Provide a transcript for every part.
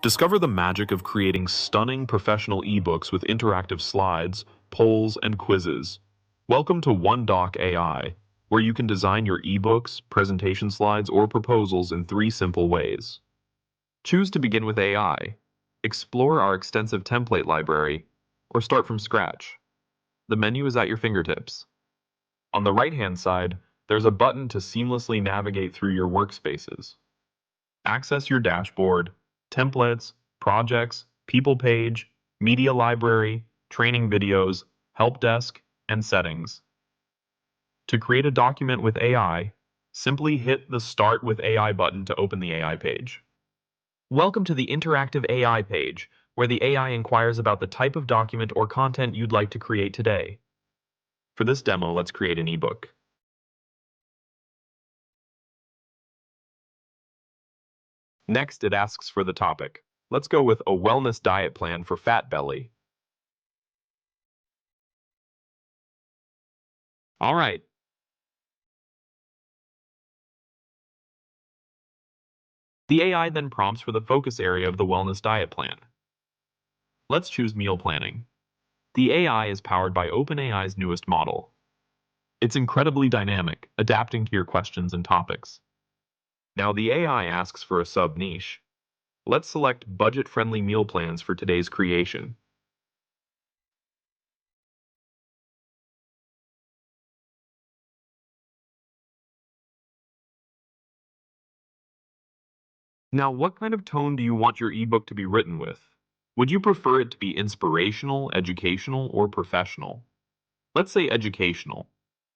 Discover the magic of creating stunning professional ebooks with interactive slides, polls, and quizzes. Welcome to OneDoc AI, where you can design your ebooks, presentation slides, or proposals in 3 simple ways. Choose to begin with AI, explore our extensive template library, or start from scratch. The menu is at your fingertips. On the right-hand side, there's a button to seamlessly navigate through your workspaces. Access your dashboard, templates, projects, people page, media library, training videos, help desk, and settings. To create a document with AI, simply hit the Start with AI button to open the AI page. Welcome to the interactive AI page, where the AI inquires about the type of document or content you'd like to create today. For this demo, let's create an ebook. Next, it asks for the topic. Let's go with a wellness diet plan for fat belly. All right. The AI then prompts for the focus area of the wellness diet plan. Let's choose meal planning. The AI is powered by OpenAI's newest model. It's incredibly dynamic, adapting to your questions and topics. Now the AI asks for a sub-niche. Let's select budget-friendly meal plans for today's creation. Now, what kind of tone do you want your ebook to be written with? Would you prefer it to be inspirational, educational, or professional? Let's say educational,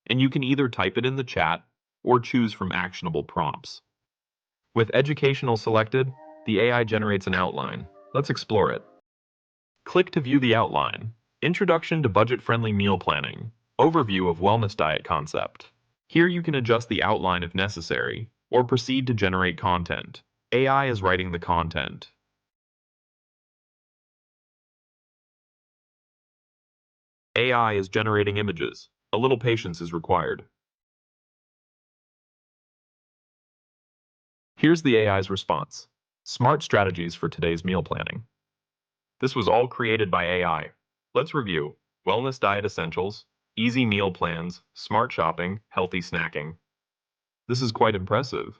and you can either type it in the chat or choose from actionable prompts. With educational selected, the AI generates an outline. Let's explore it. Click to view the outline. Introduction to budget-friendly meal planning. Overview of wellness diet concept. Here you can adjust the outline if necessary, or proceed to generate content. AI is writing the content. AI is generating images. A little patience is required. Here's the AI's response. Smart strategies for today's meal planning. This was all created by AI. Let's review. Wellness diet essentials, easy meal plans, smart shopping, healthy snacking. This is quite impressive.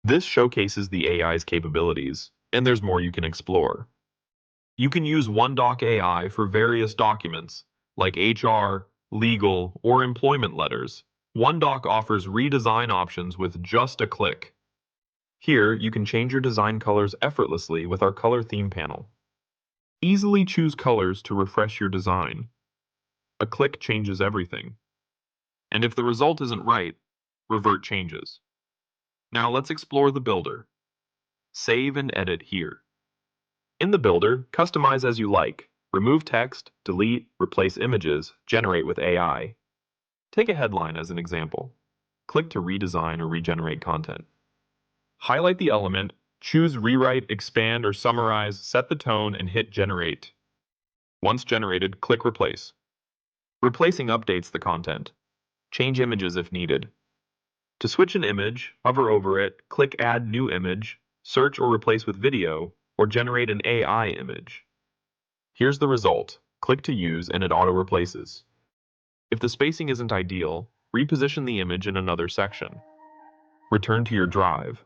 This showcases the AI's capabilities, and there's more you can explore. You can use OneDoc AI for various documents, like HR, legal, or employment letters. OneDoc offers redesign options with just a click. Here, you can change your design colors effortlessly with our color theme panel. Easily choose colors to refresh your design. A click changes everything. And if the result isn't right, revert changes. Now let's explore the builder. Save and edit here. In the builder, customize as you like. Remove text, delete, replace images, generate with AI. Take a headline as an example. Click to redesign or regenerate content. Highlight the element, choose rewrite, expand, or summarize, set the tone, and hit generate. Once generated, click replace. Replacing updates the content. Change images if needed. To switch an image, hover over it, click add new image, search or replace with video, or generate an AI image. Here's the result. Click to use and it auto-replaces. If the spacing isn't ideal, reposition the image in another section. Return to your drive.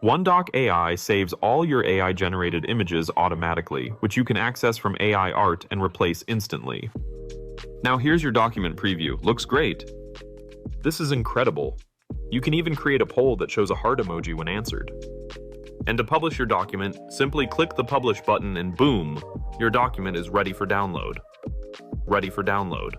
OneDoc AI saves all your AI-generated images automatically, which you can access from AI Art and replace instantly. Now here's your document preview. Looks great. This is incredible. You can even create a poll that shows a heart emoji when answered. And to publish your document, simply click the Publish button and boom, your document is ready for download. Ready for download.